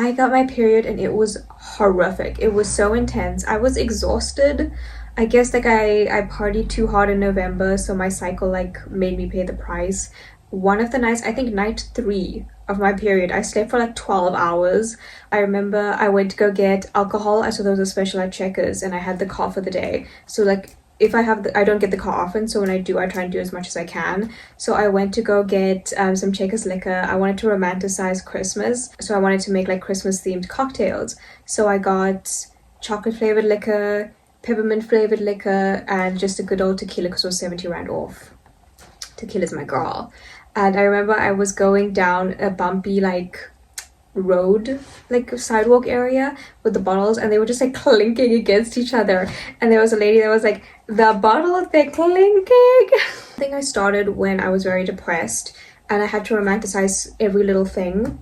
I got my period and it was horrific. It was so intense. I was exhausted. I guess like I partied too hard in November, so my cycle like made me pay the price. One of the nights, I think night 3 of my period, I slept for like 12 hours. I remember I went to go get alcohol. I saw there was a special at Checkers and I had the car for the day. So like if I don't get the car often, so when I do, I try and do as much as I can. So I went to go get some Checkers liquor. I wanted to romanticize Christmas, so I wanted to make like Christmas themed cocktails. So I got chocolate flavored liquor, peppermint flavored liquor, and just a good old tequila because it was 70 rand off. Tequila's my girl. And I remember I was going down a bumpy like road, like sidewalk area with the bottles, and they were just like clinking against each other, and there was a lady that was like, the bottles, they're clinking. I think I started when I was very depressed and I had to romanticize every little thing,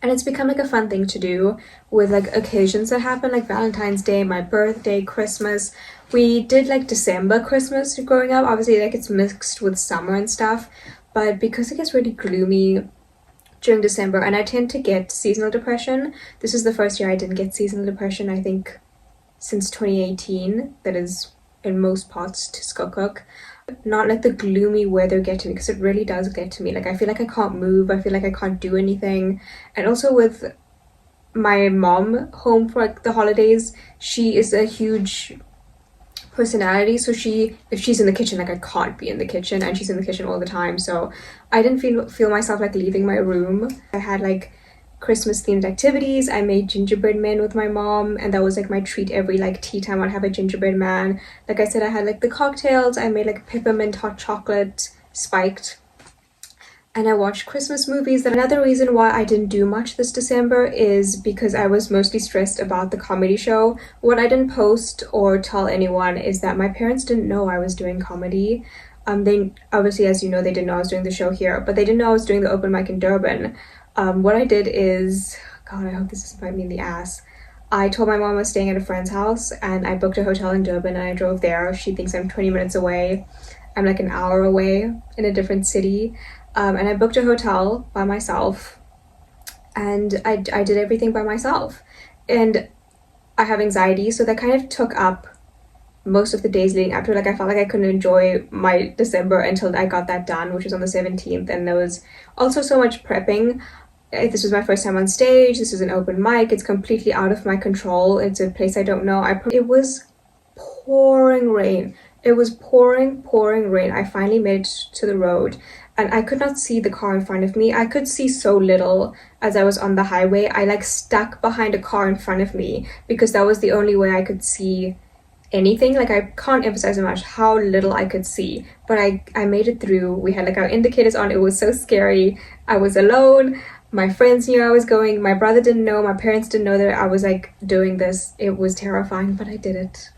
and it's become like a fun thing to do with like occasions that happen, like Valentine's Day, my birthday, Christmas. We did like December Christmas growing up, obviously like it's mixed with summer and stuff, but because it gets really gloomy during December, and I tend to get seasonal depression. This is the first year I didn't get seasonal depression, I think, since 2018. That is in most parts to Skokok. Not like the gloomy weather get to me, because it really does get to me. Like I feel like I can't move, I feel like I can't do anything. And also with my mom home for like the holidays, she is a huge personality, so if she's in the kitchen, like I can't be in the kitchen, and she's in the kitchen all the time, so I didn't feel myself like leaving my room. I had like Christmas themed activities. I made gingerbread men with my mom, and that was like my treat. Every like tea time I'd have a gingerbread man. Like I said, I had like the cocktails. I made like peppermint hot chocolate spiked, and I watched Christmas movies. Another reason why I didn't do much this December is because I was mostly stressed about the comedy show. What I didn't post or tell anyone is that my parents didn't know I was doing comedy. They obviously, as you know, they didn't know I was doing the show here, but they didn't know I was doing the open mic in Durban. What I did is, God, I hope this doesn't bite me in the ass. I told my mom I was staying at a friend's house, and I booked a hotel in Durban, and I drove there. She thinks I'm 20 minutes away. I'm like an hour away in a different city. And I booked a hotel by myself, and I did everything by myself. And I have anxiety, so that kind of took up most of the days leading up to it. Like I felt like I couldn't enjoy my December until I got that done, which was on the 17th. And there was also so much prepping. This was my first time on stage. This is an open mic. It's completely out of my control. It's a place I don't know. It was pouring rain. It was pouring rain. I finally made it to the road, and I could not see the car in front of me. I could see so little as I was on the highway. I like stuck behind a car in front of me because that was the only way I could see anything. Like I can't emphasize enough how little I could see, but I made it through. We had like our indicators on. It was so scary. I was alone. My friends knew I was going. My brother didn't know. My parents didn't know that I was like doing this. It was terrifying, but I did it.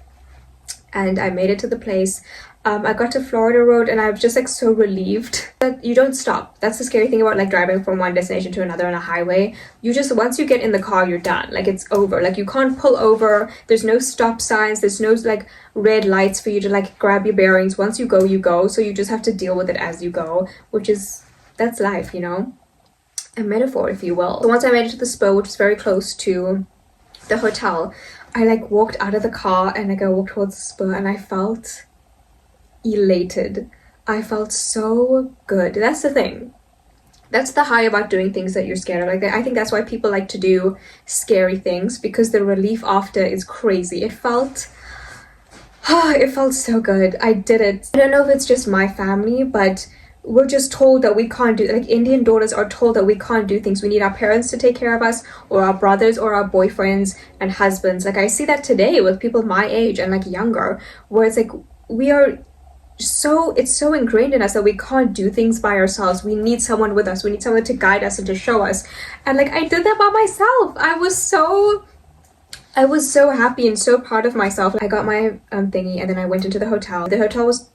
And I made it to the place. I got to Florida Road, and I was just like so relieved that you don't stop. That's the scary thing about like driving from one destination to another on a highway. You just, once you get in the car, you're done. Like it's over. Like you can't pull over. There's no stop signs. There's no like red lights for you to like grab your bearings. Once you go, you go. So you just have to deal with it as you go, that's life, you know? A metaphor, if you will. So once I made it to the Spur, which is very close to the hotel, I like walked out of the car, and like I walked towards the Spur, and I felt elated. I felt so good. That's the thing. That's the high about doing things that you're scared of. Like I think that's why people like to do scary things, because the relief after is crazy. It felt so good. I did it. I don't know if it's just my family, but we're just told that we can't do, like Indian daughters are told that we can't do things. We need our parents to take care of us, or our brothers, or our boyfriends and husbands. Like I see that today with people my age and like younger, where it's like it's so ingrained in us that we can't do things by ourselves. We need someone with us. We need someone to guide us and to show us. And like I did that by myself. I was so happy and so proud of myself. I got my thingy, and then I went into the hotel. The hotel was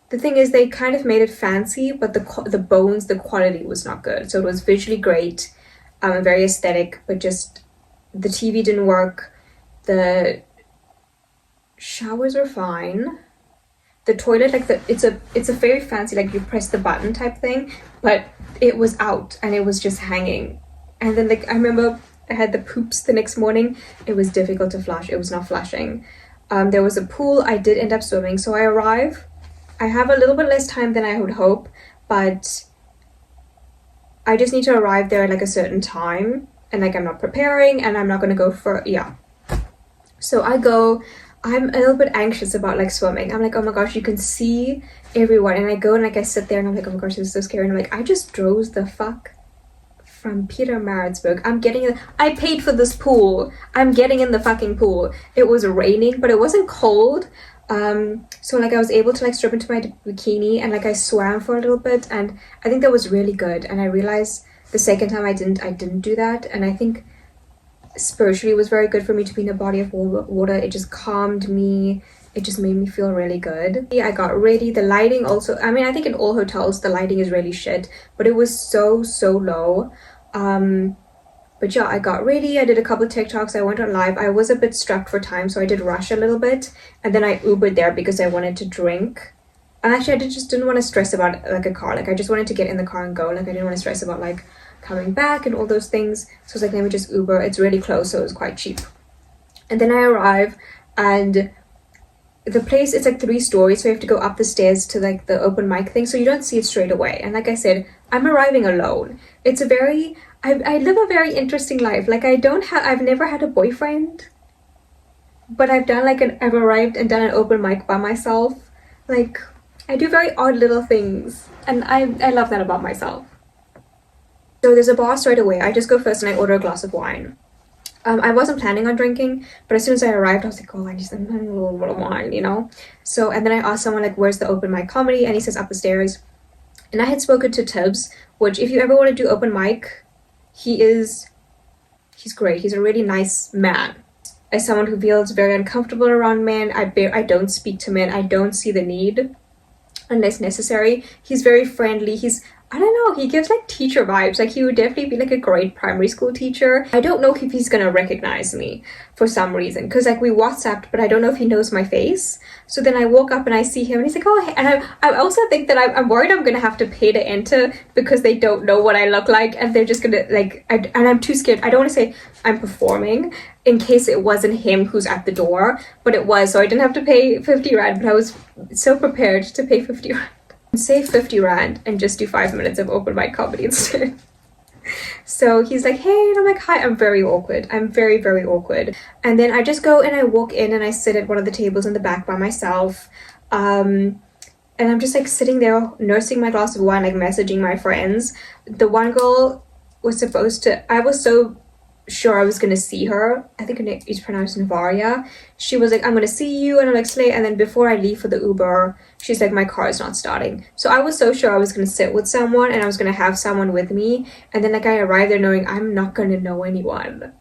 the thing is, they kind of made it fancy, but the quality was not good. So it was visually great, very aesthetic, but just the TV didn't work. The showers were fine. The toilet, like it's a very fancy, like you press the button type thing, but it was out and it was just hanging And then like I remember I had the poops the next morning. It was difficult to flush. It was not flushing. There was a pool. I did end up swimming. So I arrive. I have a little bit less time than I would hope, but I just need to arrive there at like a certain time. And like I'm not preparing and I'm not going to go for, yeah. So I go, I'm a little bit anxious about like swimming. I'm like, oh my gosh, you can see everyone. And I go and like I sit there and I'm like, oh my gosh, this is so scary. And I'm like, I just drove the fuck from Pietermaritzburg. I paid for this pool. I'm getting in the fucking pool. It was raining, but it wasn't cold. So like I was able to like strip into my bikini and like I swam for a little bit, and I think that was really good. And I realized the second time I didn't do that, and I think spiritually it was very good for me to be in a body of water. It just calmed me. It just made me feel really good. I got ready. The lighting also, I mean, I think in all hotels the lighting is really shit, but it was so low. But yeah, I got ready. I did a couple of TikToks. I went on live. I was a bit strapped for time, so I did rush a little bit. And then I Ubered there because I wanted to drink. And actually, just didn't want to stress about like a car. Like I just wanted to get in the car and go. Like I didn't want to stress about like coming back and all those things. So I was like, let me just Uber. It's really close, so it was quite cheap. And then I arrive, and the place, it's like 3 stories, so you have to go up the stairs to like the open mic thing, so you don't see it straight away. And like I said, I'm arriving alone. It's a very, I live a very interesting life. Like I've never had a boyfriend, but I've arrived and done an open mic by myself. Like I do very odd little things, and I love that about myself. So there's a bar straight away. I just go first and I order a glass of wine. I wasn't planning on drinking, but as soon as I arrived, I was like, oh, I just need a little bit of wine, you know? So, and then I asked someone, like, where's the open mic comedy? And he says, up the stairs. And I had spoken to Tibbs, which if you ever want to do open mic, he's great. He's a really nice man. As someone who feels very uncomfortable around men, I don't speak to men. I don't see the need unless necessary. He's very friendly. I don't know, he gives like teacher vibes. Like he would definitely be like a great primary school teacher. I don't know if he's gonna recognize me for some reason, because like we WhatsApped, but I don't know if he knows my face. So then I walk up and I see him and he's like, oh, hey. And I also think that I'm worried I'm gonna have to pay to enter because they don't know what I look like, and they're just gonna like, and I'm too scared. I don't want to say I'm performing in case it wasn't him who's at the door, but it was, so I didn't have to pay 50 rand, but I was so prepared to pay 50 rand. Save 50 rand and just do 5 minutes of open mic comedy instead. So he's like, hey, and I'm like, hi. I'm very awkward. I'm very awkward. And then I just go and I walk in and I sit at one of the tables in the back by myself. And I'm just like sitting there nursing my glass of wine, like messaging my friends. The one girl was I was so sure I was gonna see her. I think her name is pronounced Navaria. She was like, I'm gonna see you, and I'm like, slay. And then before I leave for the Uber, she's like, my car is not starting. So I was so sure I was gonna sit with someone and I was gonna have someone with me. And then like I arrived there knowing I'm not gonna know anyone.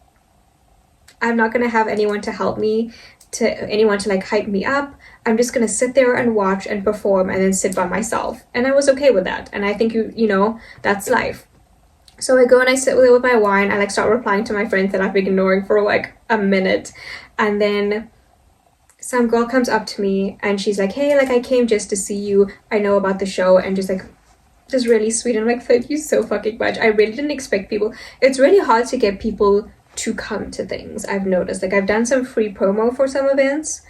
I'm not gonna have anyone to help me, anyone to like hype me up. I'm just gonna sit there and watch and perform and then sit by myself. And I was okay with that. And I think you know, that's life. So I go and I sit with my wine. I like start replying to my friends that I've been ignoring for like a minute. And then some girl comes up to me and she's like, hey, like I came just to see you. I know about the show, and just really sweet. And I'm like, thank you so fucking much. I really didn't expect people. It's really hard to get people to come to things, I've noticed. Like I've done some free promo for some events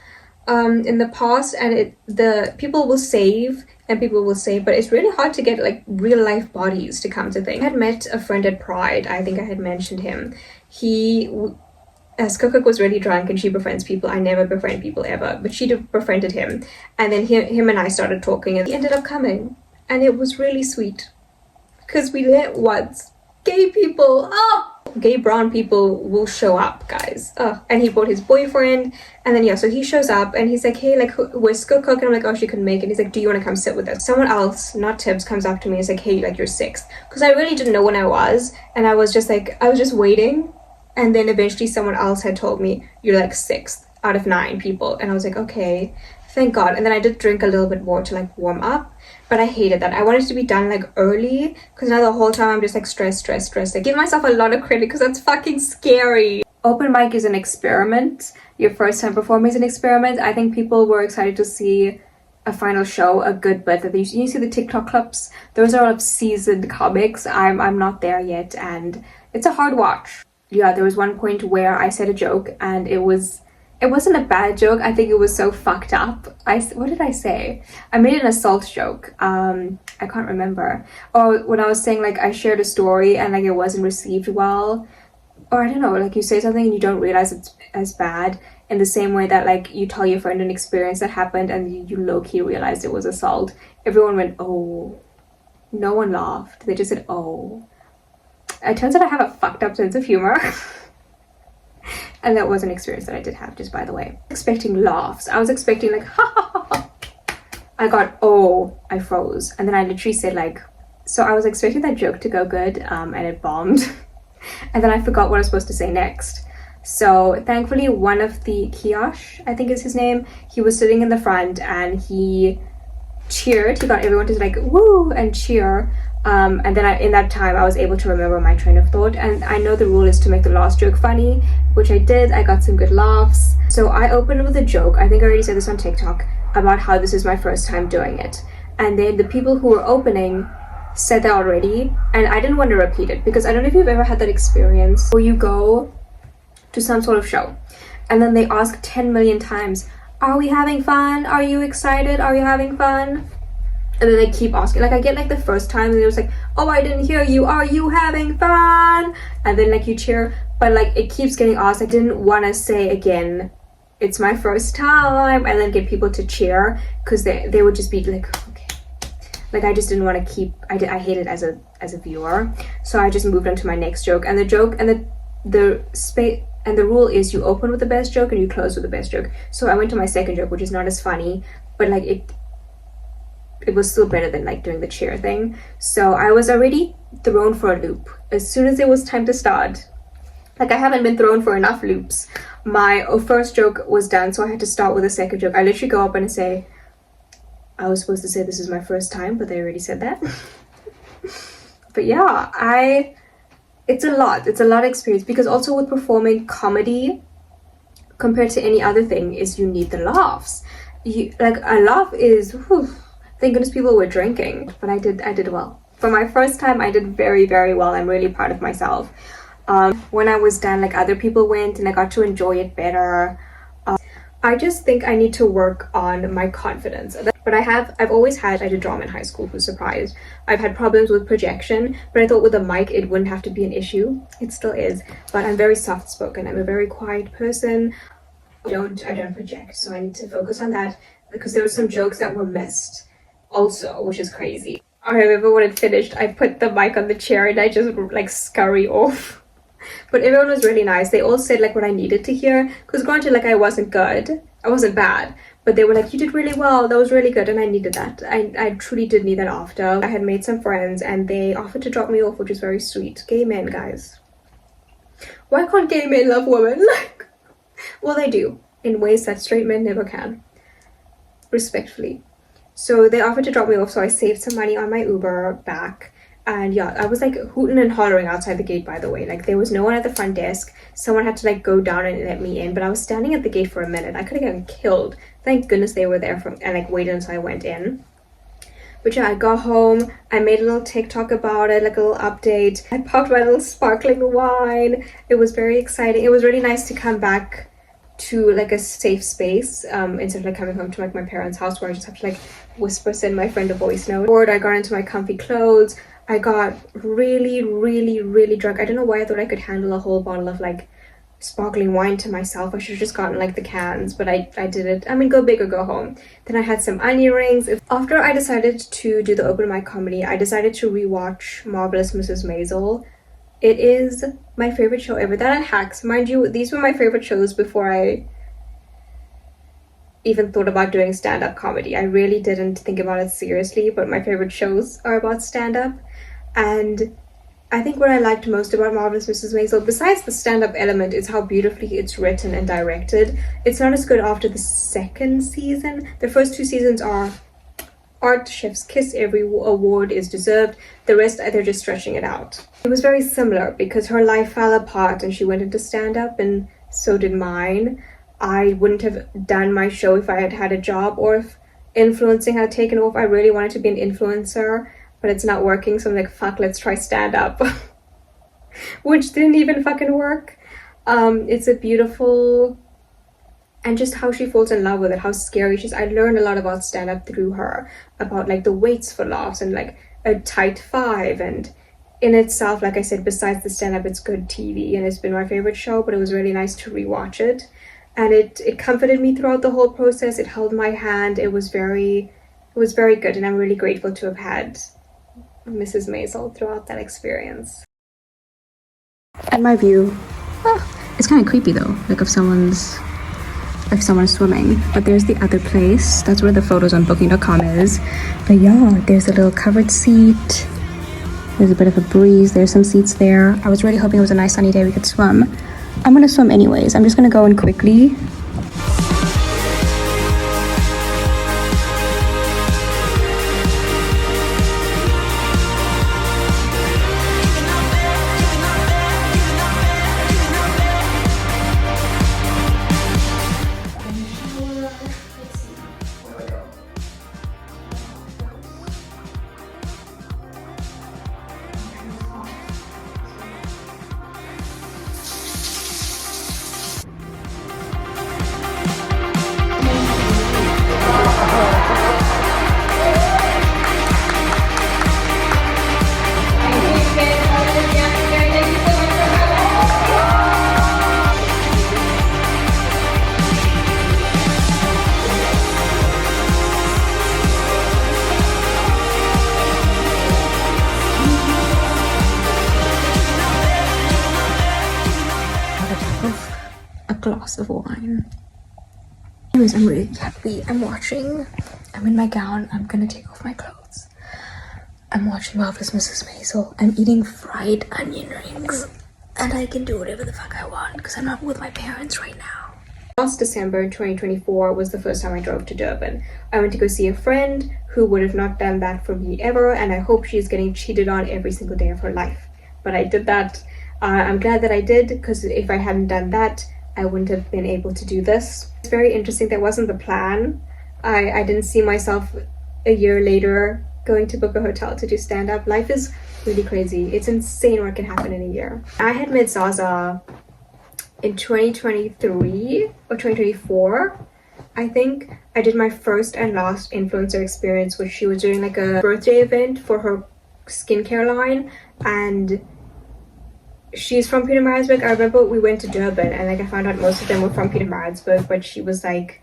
in the past, and the people will save and people will say, but it's really hard to get like real life bodies to come to things. I had met a friend at Pride. I think I had mentioned him. As Cook was really drunk and she befriends people. I never befriend people ever, but she befriended him. And then him and I started talking, and he ended up coming. And it was really sweet because we met once. Gay people, gay brown people will show up, guys. And he brought his boyfriend, and then yeah, so he shows up and he's like, hey, like where's Cook? And I'm like, oh, she couldn't make it. He's like, do you want to come sit with us? Someone else, not Tibbs, comes up to me and is like, hey, like you're 6th, because I really didn't know when I was, and I was just waiting, and then eventually someone else had told me you're like 6th out of 9 people, and I was like, okay, thank God. And then I did drink a little bit more to like warm up. But I hated that. I wanted to be done like early, because now the whole time I'm just like stressed. I give myself a lot of credit because that's fucking scary. Open mic is an experiment. Your first time performing is an experiment. I think people were excited to see a final show a good bit. That you see the TikTok clips, those are of seasoned comics. I'm not there yet, and it's a hard watch. Yeah, there was one point where I said a joke and it wasn't a bad joke. I think it was so fucked up. What did I say? I made an assault joke. I can't remember. Or when I was saying like I shared a story and like it wasn't received well, or I don't know, like you say something and you don't realize it's as bad, in the same way that like you tell your friend an experience that happened and you low-key realized it was assault. Everyone went, oh. No one laughed. They just said, oh. It turns out I have a fucked up sense of humor. And that was an experience that I did have, just by the way. Expecting laughs. I was expecting like, ha ha ha ha. I got, oh, I froze. And then I literally said like, so I was expecting that joke to go good, and it bombed. And then I forgot what I was supposed to say next. So thankfully one of the Kiosh, I think is his name, he was sitting in the front and he cheered. He got everyone to like woo and cheer. And then in that time I was able to remember my train of thought, and I know the rule is to make the last joke funny, which I did. I got some good laughs. So I opened with a joke, I think I already said this on TikTok, about how this is my first time doing it. And then the people who were opening said that already, and I didn't want to repeat it because I don't know if you've ever had that experience where you go to some sort of show and then they ask 10 million times, are we having fun? Are you excited? Are you having fun? And then they keep asking. Like I get like the first time and it was like, oh, I didn't hear you. Are you having fun? And then like you cheer, but like it keeps getting asked. I didn't want to say again, it's my first time, and then get people to cheer because they would just be like, okay. Like I just didn't want to keep, I hate it as a viewer. So I just moved on to my next joke. And the joke and the space and the rule is you open with the best joke and you close with the best joke. So I went to my second joke, which is not as funny, but like it was still better than like doing the cheer thing. So I was already thrown for a loop as soon as it was time to start. Like I haven't been thrown for enough loops. My first joke was done, so I had to start with a second joke. I literally go up and say, I was supposed to say this is my first time, but they already said that. But yeah, it's a lot of experience, because also with performing comedy compared to any other thing is you need the laughs. Like a laugh is, whew, thank goodness people were drinking, but I did well. For my first time, I did very, very well. I'm really proud of myself. When I was done, like other people went and I got to enjoy it better. I just think I need to work on my confidence. But I've always had, I did drama in high school, who's surprised. I've had problems with projection, but I thought with a mic it wouldn't have to be an issue. It still is, but I'm very soft spoken. I'm a very quiet person. I don't project, so I need to focus on that, because there were some jokes that were missed also, which is crazy. I remember when it finished, I put the mic on the chair and I just like scurry off. But everyone was really nice. They all said like what I needed to hear, because granted, like I wasn't good, I wasn't bad, but they were like, you did really well, that was really good, and I needed that. I truly did need that after. I had made some friends and they offered to drop me off, which is very sweet. Gay men, guys. Why can't gay men love women? Like, well, they do, in ways that straight men never can. Respectfully. So they offered to drop me off, so I saved some money on my Uber back. And yeah, I was like hooting and hollering outside the gate, by the way. Like there was no one at the front desk. Someone had to like go down and let me in, but I was standing at the gate for a minute. I could have gotten killed. Thank goodness they were there and like waited until I went in. But yeah, I got home. I made a little TikTok about it, like a little update. I popped my little sparkling wine. It was very exciting. It was really nice to come back to like a safe space, instead of like coming home to like my parents' house where I just have to like whisper, send my friend a voice note. I got into my comfy clothes. I got really, really, really drunk. I don't know why I thought I could handle a whole bottle of like sparkling wine to myself. I should have just gotten like the cans, but I did it. I mean, go big or go home. Then I had some onion rings. After I decided to do the open mic comedy, I decided to rewatch Marvelous Mrs. Maisel. It is my favorite show ever. That and Hacks. Mind you, these were my favorite shows before I even thought about doing stand-up comedy. I really didn't think about it seriously, but my favorite shows are about stand-up. And I think what I liked most about Marvelous Mrs. Maisel, besides the stand-up element, is how beautifully it's written and directed. It's not as good after the second season. The first two seasons are art, chef's kiss, every award is deserved. The rest, they're just stretching it out. It was very similar because her life fell apart and she went into stand-up, and so did mine. I wouldn't have done my show if I had had a job, or if influencing had taken off. I really wanted to be an influencer, but it's not working, so I'm like, fuck, let's try stand-up. Which didn't even fucking work. It's a beautiful, and just how she falls in love with it, how scary she's. I learned a lot about stand-up through her, about like the weights for laughs and like a tight five, and in itself, like I said, besides the stand-up, it's good TV, and it's been my favorite show, but it was really nice to rewatch it. And it comforted me throughout the whole process. It held my hand. It was very good, and I'm really grateful to have had Mrs. Maisel throughout that experience. And my view, it's kind of creepy though, like if someone's swimming. But there's the other place. That's where the photos on booking.com is. But yeah, there's a little covered seat. There's a bit of a breeze. There's some seats there. I was really hoping it was a nice sunny day we could swim. I'm gonna swim anyways. I'm just gonna go in quickly. Glass of wine. Anyways, I'm really happy. I'm in my gown. I'm gonna take off my clothes. I'm watching Marvelous Mrs. Maisel. I'm eating fried onion rings, and I can do whatever the fuck I want because I'm not with my parents right now. Last December in 2024 was the first time I drove to Durban. I went to go see a friend who would have not done that for me ever, and I hope she's getting cheated on every single day of her life. But I did that. I'm glad that I did, because if I hadn't done that, I wouldn't have been able to do this. It's very interesting. That wasn't the plan. I didn't see myself a year later going to book a hotel to do stand-up. Life is really crazy. It's insane what can happen in a year. I had met Zaza in 2023 or 2024. I think I did my first and last influencer experience, which she was doing like a birthday event for her skincare line, and she's from Pietermaritzburg. I remember we went to Durban and like I found out most of them were from Pietermaritzburg, but she was like,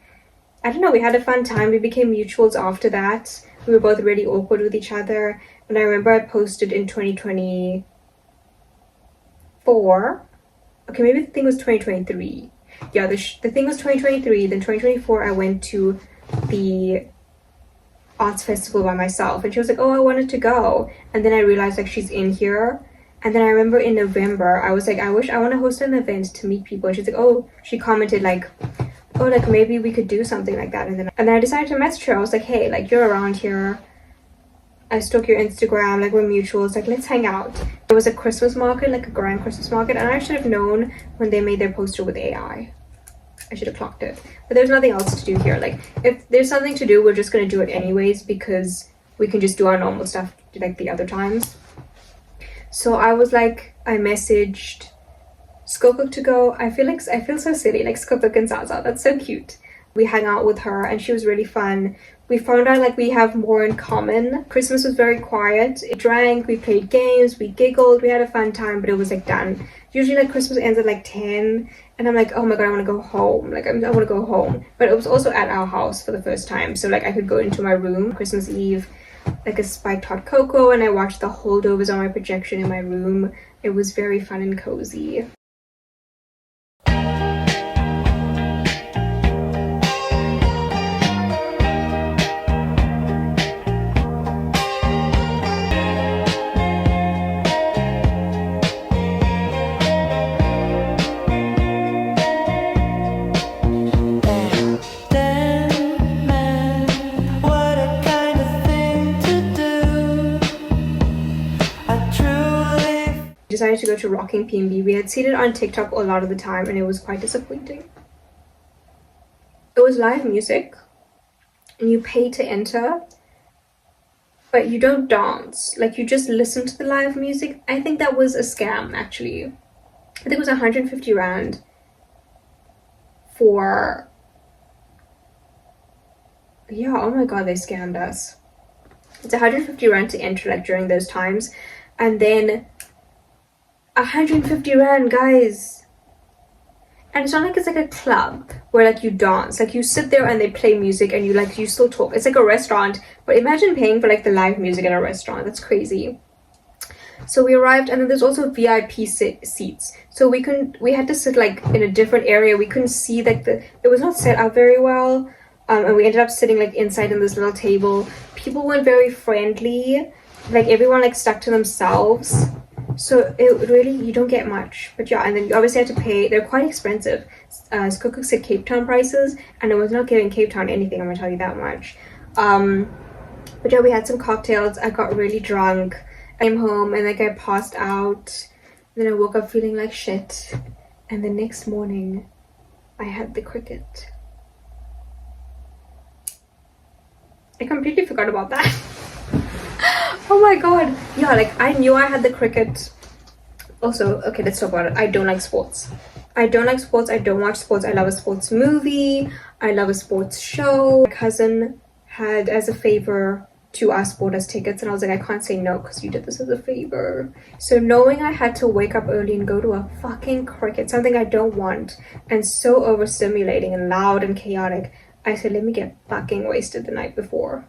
I don't know, we had a fun time. We became mutuals after that. We were both really awkward with each other. And I remember I posted in 2024. Okay, maybe the thing was 2023. Yeah, the thing was 2023. Then 2024 I went to the arts festival by myself, and she was like, oh, I wanted to go. And then I realized like she's in here. And then I remember in November, I was like, I want to host an event to meet people. And she's like, oh, she commented like, oh, like maybe we could do something like that. And then I decided to message her. I was like, hey, like you're around here. I stalk your Instagram, like we're mutuals, like let's hang out. It was a Christmas market, like a grand Christmas market. And I should have known when they made their poster with AI. I should have clocked it. But there's nothing else to do here. Like if there's something to do, we're just going to do it anyways, because we can just do our normal stuff like the other times. So I was like, I messaged Skopuk to go. I feel so silly, like Skopuk and Zaza. That's so cute. We hung out with her and she was really fun. We found out like we have more in common. Christmas was very quiet. We drank, we played games, we giggled, we had a fun time, but it was like done. Usually like Christmas ends at like 10 and I'm like, oh my god, I want to go home. Like I want to go home. But it was also at our house for the first time. So like I could go into my room Christmas Eve, like a spiked hot cocoa, and I watched the holdovers on my projection in my room. It was very fun and cozy. Decided to go to Rocking PNB. We had seen it on TikTok a lot of the time and it was quite disappointing. It was live music. and you pay to enter, but you don't dance. Like, you just listen to the live music. I think that was a scam, actually. I think it was 150 Rand for... Yeah, oh my god, they scammed us. It's 150 Rand to enter, like, during those times. And then 150 Rand, guys. And it's not like it's like a club where like you dance. Like, you sit there and they play music and you still talk. It's like a restaurant, but imagine paying for like the live music at a restaurant. That's crazy. So we arrived, and then there's also VIP seats. So we had to sit like in a different area. We couldn't see like it was not set up very well. And we ended up sitting like inside in this little table. People weren't very friendly. Like, everyone like stuck to themselves. So it really, you don't get much. But yeah, and then you obviously had to pay. They're quite expensive. Skokuk said Cape Town prices, and I was not giving Cape Town anything, I'm gonna tell you that much. But yeah, we had some cocktails. I got really drunk. I came home and like I passed out. Then I woke up feeling like shit. And the next morning, I had the cricket. I completely forgot about that. Oh my god. Yeah, like, I knew I had the cricket. Also, okay, let's talk about it. I don't like sports. I don't like sports. I don't watch sports. I love a sports movie. I love a sports show. My cousin had, as a favor to us, bought us tickets, and I was like, I can't say no because you did this as a favor. So knowing I had to wake up early and go to a fucking cricket, something I don't want, and so overstimulating and loud and chaotic, I said, let me get fucking wasted the night before.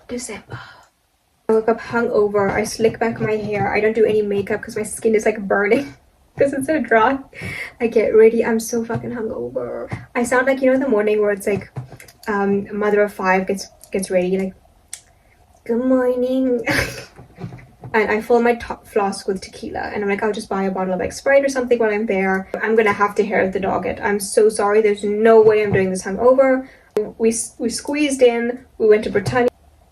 December. I woke up hungover. I slick back my hair. I don't do any makeup because my skin is like burning because it's so dry. I get ready. I'm so fucking hungover. I sound like, you know, in the morning where it's like mother of five gets ready, like, good morning. And I fill my top flask with tequila, and I'm like, I'll just buy a bottle of like Sprite or something while I'm there. I'm gonna have to hair the dog it. I'm so sorry. There's no way I'm doing this hungover. We squeezed in. We went to Britannia.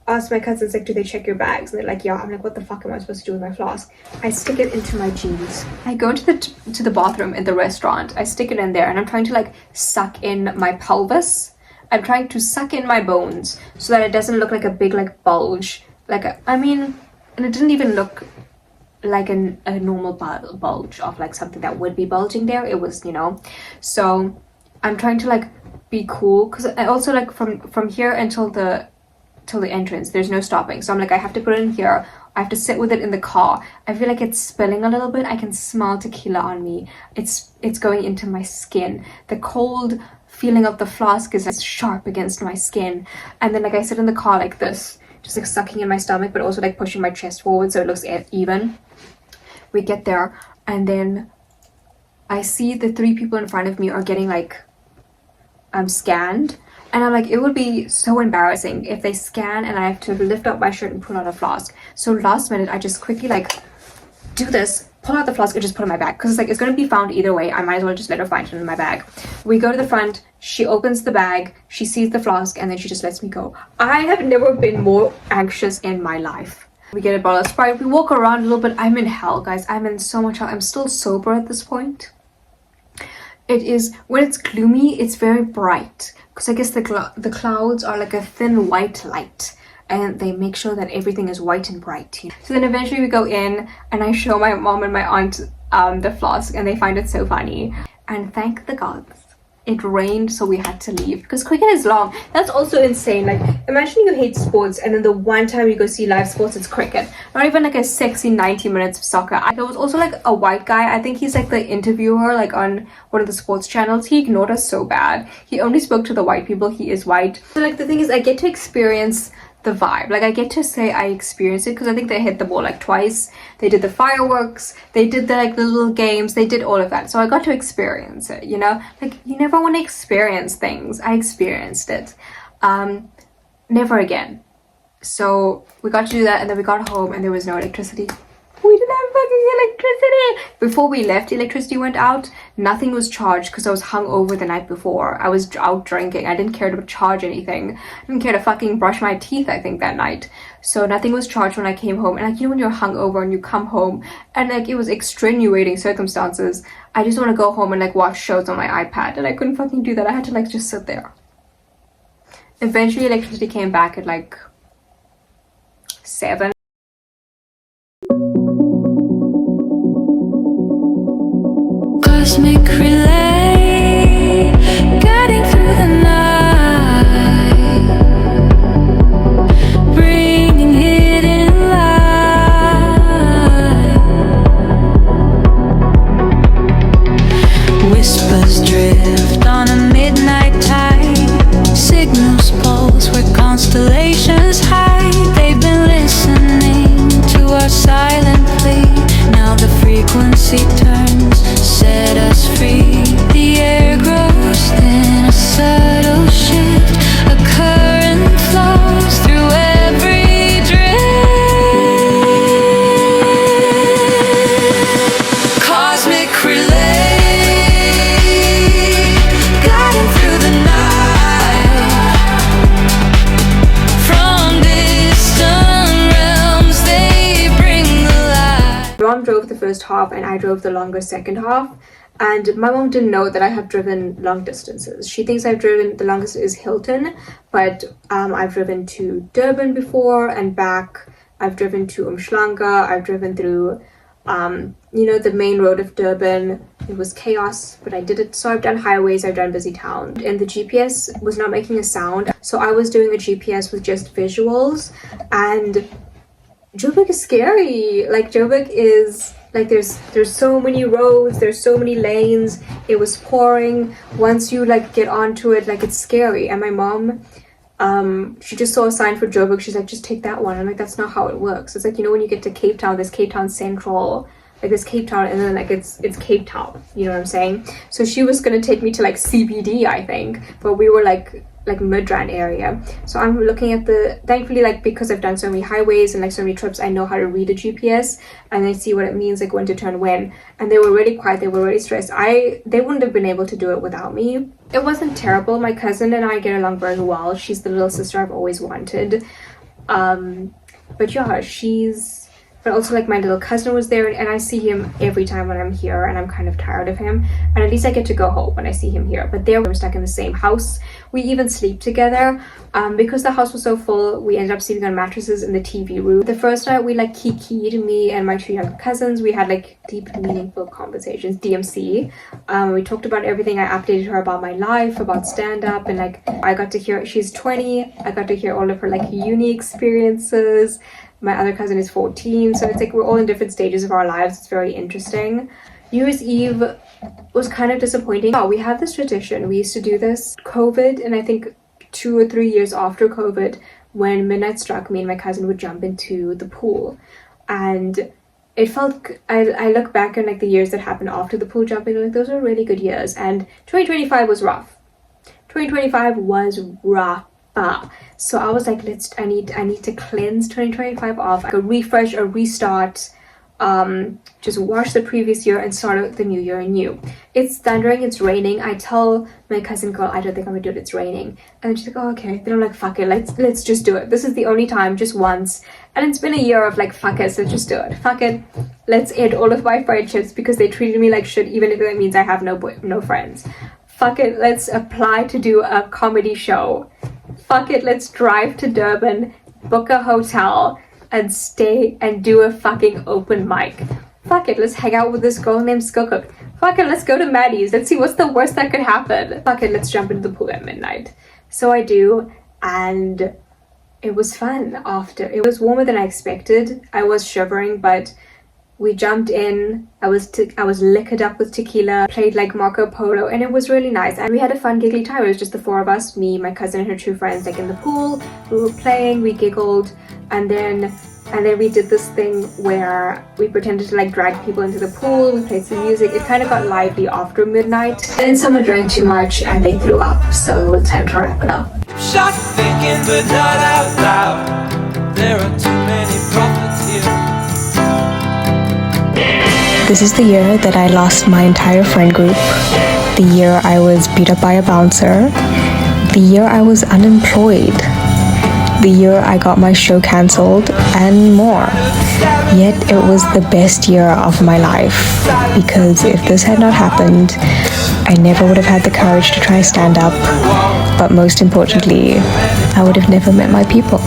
Asked my cousins, like, do they check your bags? And they're like, yeah. I'm like, what the fuck am I supposed to do with my flask? I stick it into my jeans. I go to the bathroom in the restaurant. I stick it in there, and I'm trying to like suck in my pelvis. I'm trying to suck in my bones so that it doesn't look like a big like bulge. And it didn't even look like a normal bulge of like something that would be bulging there. It was, you know. So I'm trying to like be cool, because I also like from here until the entrance there's no stopping. So I'm like, I have to put it in here. I have to sit with it in the car. I feel like it's spilling a little bit. I can smell tequila on me. It's going into my skin. The cold feeling of the flask is like sharp against my skin. And then like I sit in the car like this, just like sucking in my stomach, but also like pushing my chest forward so it looks even. We get there, and then I see the three people in front of me are getting like scanned. And I'm like, it would be so embarrassing if they scan and I have to lift up my shirt and pull out a flask. So last minute, I just quickly like do this, pull out the flask and just put it in my bag. Because it's like, it's going to be found either way. I might as well just let her find it in my bag. We go to the front. She opens the bag. She sees the flask, and then she just lets me go. I have never been more anxious in my life. We get a bottle of Sprite. We walk around a little bit. I'm in hell, guys. I'm in so much hell. I'm still sober at this point. It is, when it's gloomy, it's very bright. Because I guess the clouds are like a thin white light, and they make sure that everything is white and bright. You know? So then eventually we go in, and I show my mom and my aunt the flask, and they find it so funny. And thank the gods, it rained, so we had to leave, because cricket is long. That's also insane. Like, imagine you hate sports, and then the one time you go see live sports, it's cricket. Not even like a sexy 90 minutes of soccer. There was also like a white guy. I think he's like the interviewer, like on one of the sports channels. He ignored us so bad. He only spoke to the white people. He is white. So like the thing is, I get to experience the vibe. Like, I get to say I experienced it, because I think they hit the ball like twice. They did the fireworks, they did the like the little games, they did all of that. So I got to experience it, you know. Like, you never want to experience things. I experienced it. Never again. So we got to do that, and then we got home and there was no electricity. We didn't have fucking electricity. Before we left, electricity went out. Nothing was charged because I was hungover the night before. I was out drinking. I didn't care to charge anything. I didn't care to fucking brush my teeth, I think, that night. So nothing was charged when I came home. And like, you know, when you're hungover and you come home and like it was extenuating circumstances, I just want to go home and like watch shows on my iPad, and I couldn't fucking do that. I had to like just sit there. Eventually electricity came back at like 7. Cosmic relay, guiding through the night, bringing hidden light. Whispers drift on a midnight tide, signals pulse where constellations hide. They've been listening to our silent plea. Now the frequency turns, set us free. The air grows thin, a subtle shift, a current flows through every drift. Cosmic relay, guiding through the night. From distant realms they bring the light. Mom drove the first half and I drove the longer second half. And my mom didn't know that I have driven long distances. She thinks I've driven, the longest is Hilton, but I've driven to Durban before and back. I've driven to Umhlanga. I've driven through, you know, the main road of Durban. It was chaos, but I did it. So I've done highways, I've done busy town. And the GPS was not making a sound. So I was doing a GPS with just visuals. And Joburg is scary. Like, Joburg is... like there's so many roads, there's so many lanes. It was pouring. Once you like get onto it, like it's scary. And my mom, she just saw a sign for Joburg. She's like, just take that one. I'm like, that's not how it works. It's like, you know, when you get to Cape Town, there's Cape Town Central, like there's Cape Town, and then like it's Cape Town. You know what I'm saying? So she was gonna take me to like CBD, I think, but we were like Midrand area. So I'm looking at the, thankfully, like because I've done so many highways and like so many trips, I know how to read a GPS and I see what it means, like when to turn when. And they were really quiet, they were really stressed. They wouldn't have been able to do it without me. It wasn't terrible. My cousin and I get along very well. She's the little sister I've always wanted. But yeah, but also like my little cousin was there, and I see him every time when I'm here, and I'm kind of tired of him, and at least I get to go home when I see him here. But there, we're stuck in the same house. We even sleep together. Because the house was so full, we ended up sleeping on mattresses in the TV room. The first night we like kikied, me and my 2 younger cousins. We had like deep, meaningful conversations, DMC. We talked about everything. I updated her about my life, about stand-up, and like I got to hear, she's 20, I got to hear all of her like uni experiences. My other cousin is 14, so it's like we're all in different stages of our lives. It's very interesting. New Year's Eve was kind of disappointing. Oh, we have this tradition. We used to do this COVID, and I think 2 or 3 years after COVID, when midnight struck, me and my cousin would jump into the pool. And it felt, I look back on like the years that happened after the pool jumping, like those were really good years. And 2025 was rough. 2025 was rough. So I was like, I need to cleanse 2025 off, like a refresh, a restart, just wash the previous year and start the new year anew. It's thundering, it's raining. I tell my cousin, girl, I don't think I'm gonna do it, it's raining. And she's like, oh, okay. Then I'm like, fuck it, let's just do it. This is the only time, just once. And it's been a year of like, fuck it, so just do it. Fuck it. Let's end all of my friendships because they treated me like shit, even if that means I have no friends. Fuck it, let's apply to do a comedy show. Fuck it, let's drive to Durban, book a hotel, and stay and do a fucking open mic. Fuck it, let's hang out with this girl named Skillcook. Fuck it, let's go to Maddie's. Let's see what's the worst that could happen. Fuck it, let's jump into the pool at midnight. So I do, and it was fun after. It was warmer than I expected. I was shivering, but we jumped in. I was liquored up with tequila, played like Marco Polo, and it was really nice. And we had a fun giggly time. It was just the 4 of us, me, my cousin, and her 2 friends, like in the pool. We were playing, we giggled, and then we did this thing where we pretended to like drag people into the pool. We played some music. It kind of got lively after midnight. Then someone drank too much and they threw up, so it's time to wrap it up. Shot thinking but not out loud. There are too many prophets here. This is the year that I lost my entire friend group, the year I was beat up by a bouncer, the year I was unemployed, the year I got my show cancelled, and more. Yet it was the best year of my life, because if this had not happened, I never would have had the courage to try stand up, but most importantly, I would have never met my people.